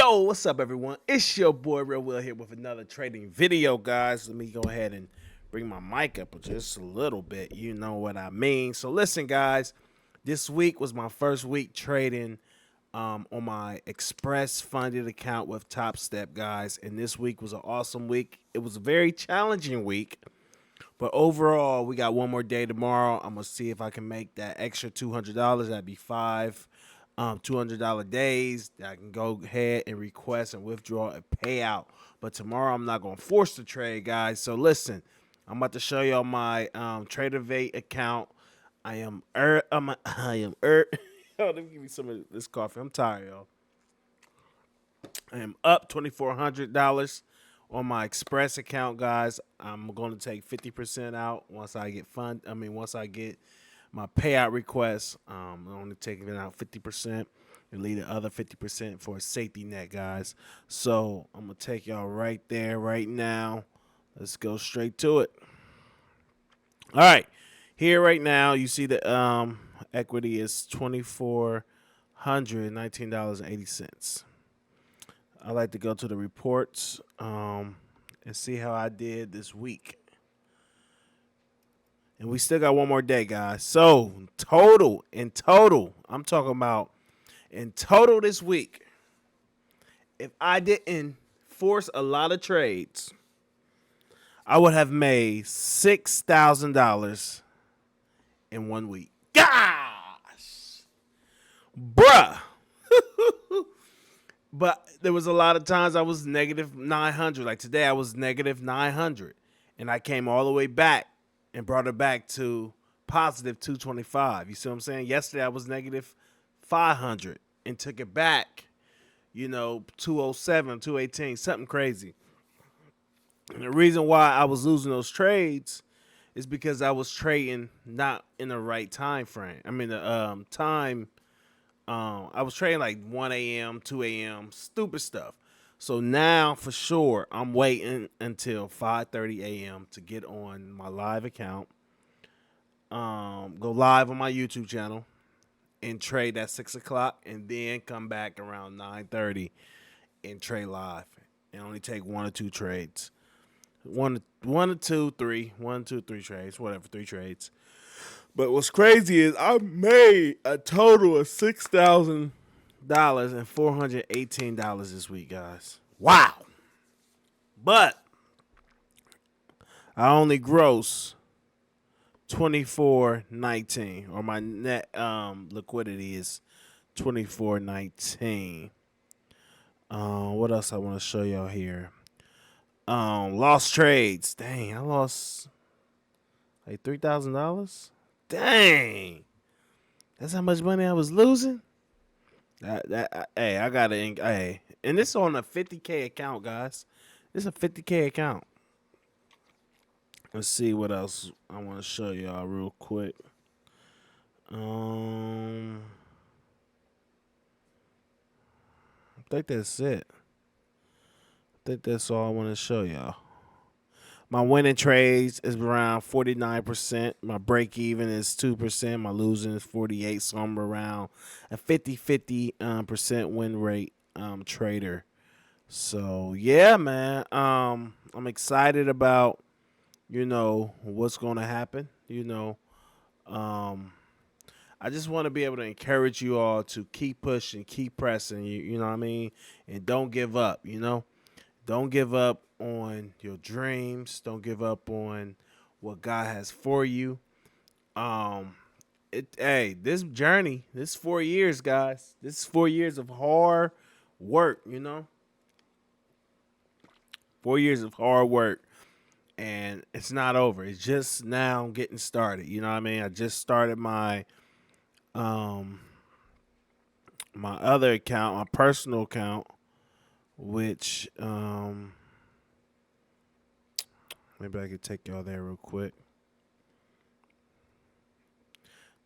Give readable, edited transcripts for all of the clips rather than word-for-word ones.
Yo, what's up, everyone? It's your boy Real Will here with another trading video, guys. Let me go ahead and bring my mic up just a little bit. You know what I mean. So listen, guys. This week was my first week trading on my Express funded account with Top Step, guys. And this week was an awesome week. It was a very challenging week. But overall, we got one more day tomorrow. I'm gonna see if I can make that extra $200. That'd be five $200 days that I can go ahead and request and withdraw a payout. But tomorrow I'm not gonna force the trade, guys. So listen, I'm about to show y'all my TraderVate account. I am Yo, let me give me some of this coffee. I'm tired, y'all. I am up $2,400 on my Express account, guys. I'm going to take 50% out once I get once I get my payout request. I'm only taking it out 50% and leave the other 50% for a safety net, guys. So I'm gonna take y'all right there, right now. Let's go straight to it. All right, here right now, you see the equity is $2,419.80. I like to go to the reports and see how I did this week. And we still got one more day, guys. So in total, I'm talking about in total this week, if I didn't force a lot of trades, I would have made $6,000 in 1 week. Gosh, bruh. But there was a lot of times I was negative 900. Like today, I was negative 900, and I came all the way back and brought it back to positive 225. You see what I'm saying? Yesterday, I was negative 500 and took it back, 207, 218, something crazy. And the reason why I was losing those trades is because I was trading not in the right time frame. I mean, the time. I was trading like 1 a.m., 2 a.m., stupid stuff. So now, for sure, I'm waiting until 5:30 a.m. to get on my live account, go live on my YouTube channel, and trade at 6 o'clock, and then come back around 9:30 and trade live, and only take one or two trades, one or two, three, trades, whatever, three trades. But what's crazy is I made a total of $6,000 and $418 this week, guys. Wow. But I only gross 2419, or my net liquidity is 2419. What else I want to show y'all here? Lost trades. Dang, I lost like $3,000. Dang, that's how much money I was losing. Hey, I gotta, hey, and this is on a 50K account, guys. This is a 50K account. Let's see what else I want to show y'all real quick. I think that's it. I think that's all I want to show y'all. My winning trades is around 49%. My break even is 2%. My losing is 48%. So I'm around a 50% win rate trader. So yeah, man. I'm excited about what's going to happen. I just want to be able to encourage you all to keep pushing, keep pressing. You know what I mean, and don't give up. Don't give up on your dreams. Don't give up on what God has for you. This journey, this 4 years, guys. This is 4 years of hard work, 4 years of hard work. And it's not over. It's just now getting started. You know what I mean? I just started my my other account, my personal account, which maybe I could take y'all there real quick.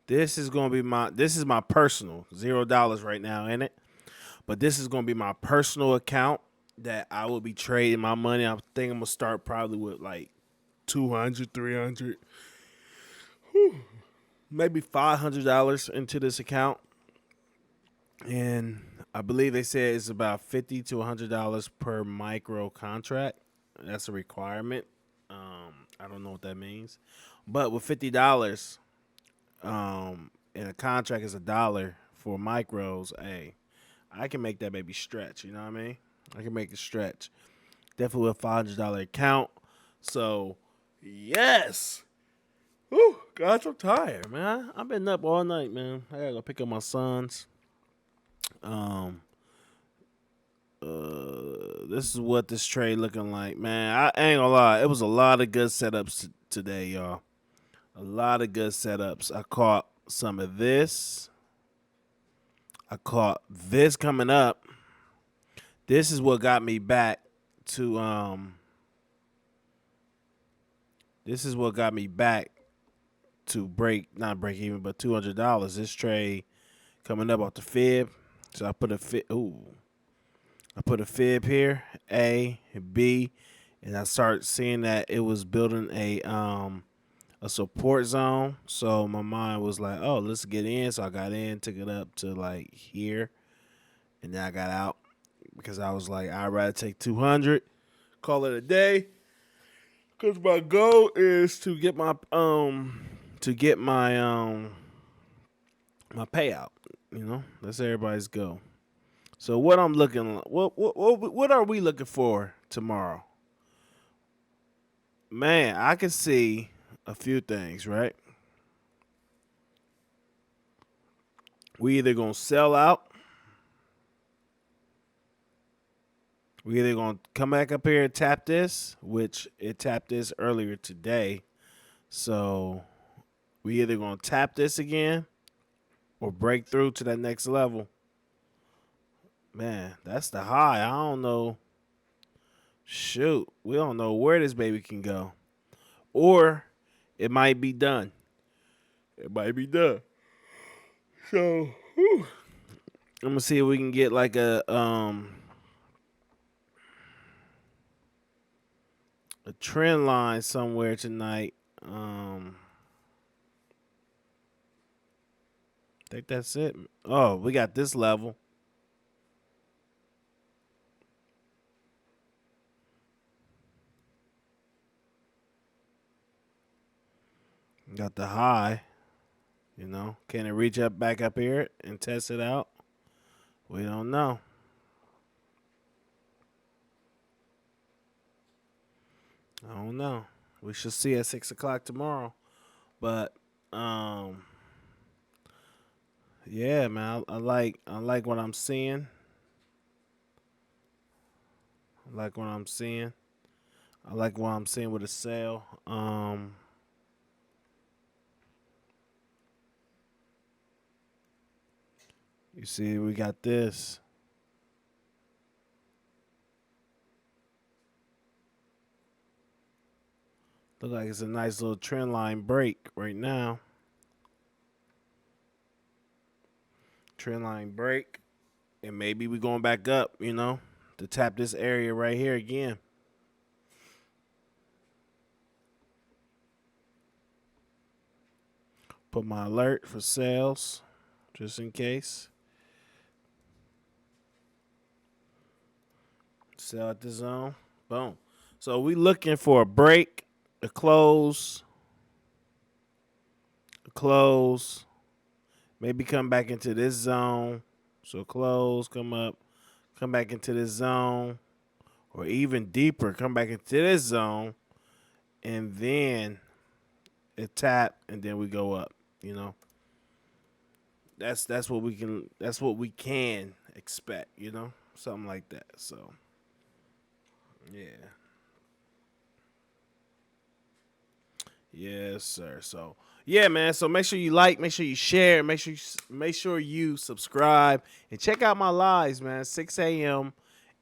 This is my personal $0 right now in it. But this is gonna be my personal account that I will be trading my money. I think I'm gonna start probably with like 200, 300, maybe $500 into this account. And I believe they said it's about $50 to $100 per micro contract. That's a requirement. I don't know what that means, but with $50, and a contract is $1 for micros, hey, I can make that baby stretch. You know what I mean? I can make it stretch. Definitely with a $500 account. So, yes. Whew, gosh, I'm tired, man. I've been up all night, man. I gotta go pick up my sons. Um, this is what this trade looking like, man. I ain't gonna lie. It was a lot of good setups today, y'all. A lot of good setups. I caught some of this. I caught this coming up. This is what got me back to This is what got me back to not break even, but $200. This trade coming up off the fib. So I put a fib. Ooh, I put a fib here, A, B, and I start seeing that it was building a support zone. So my mind was like, oh, let's get in. So I got in, took it up to like here, and then I got out because I was like, I'd rather take 200, call it a day, because my goal is to get my payout. You know, that's everybody's goal. So what I'm looking, what are we looking for tomorrow? Man, I can see a few things, right? We either gonna sell out, we either gonna come back up here and tap this, which it tapped this earlier today. So we either gonna tap this again or break through to that next level. Man, that's the high. I don't know. Shoot, we don't know where this baby can go, or it might be done. It might be done. So whew, I'm gonna see if we can get like a trend line somewhere tonight. I think that's it. Oh, we got this level. Got the high. You know, can it reach up back up here and test it out? We don't know. I don't know. We should see at 6 o'clock tomorrow. But yeah, man, I like what I'm seeing. I like what I'm seeing. I like what I'm seeing with the sale. You see, we got this. Look like it's a nice little trend line break right now. Trend line break. And maybe we going back up, you know, to tap this area right here again. Put my alert for sales, just in case. Sell at the zone. Boom. So we looking for a break, a close. Maybe come back into this zone. So close, come up, come back into this zone, or even deeper, come back into this zone, and then it tap, and then we go up. You know, that's what we can expect. You know, something like that. So yeah. Yes, sir. So yeah, man. So make sure you like, make sure you share, make sure you subscribe, and check out my lives, man. 6 a.m.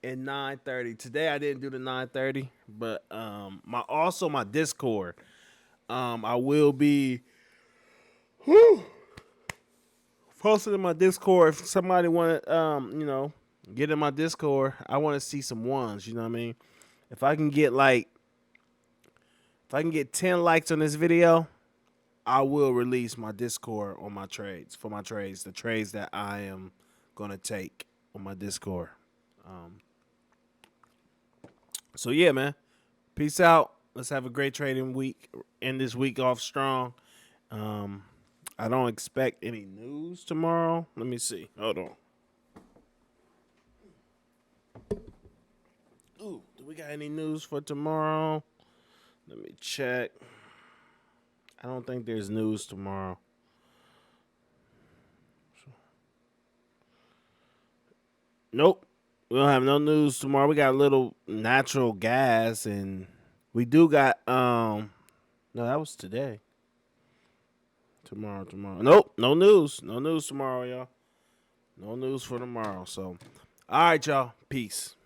and 9:30. Today I didn't do the 9:30, but my Discord. I will be whew, posted in my Discord. If somebody want to get in my Discord, I want to see some ones. You know what I mean? If I can get like if I can get 10 likes on this video, I will release my Discord on my trades for my trades, the trades that I am gonna take. on my Discord. Um, so yeah, man. Peace out. Let's have a great trading week. End this week off strong. Um, I don't expect any news tomorrow. Let me see. Hold on. Ooh, do we got any news for tomorrow? Let me check. I don't think there's news tomorrow. Nope. We don't have no news tomorrow. We got a little natural gas and we do got no, that was today. Tomorrow. Nope, no news. No news tomorrow, y'all. No news for tomorrow. So all right, y'all. Peace.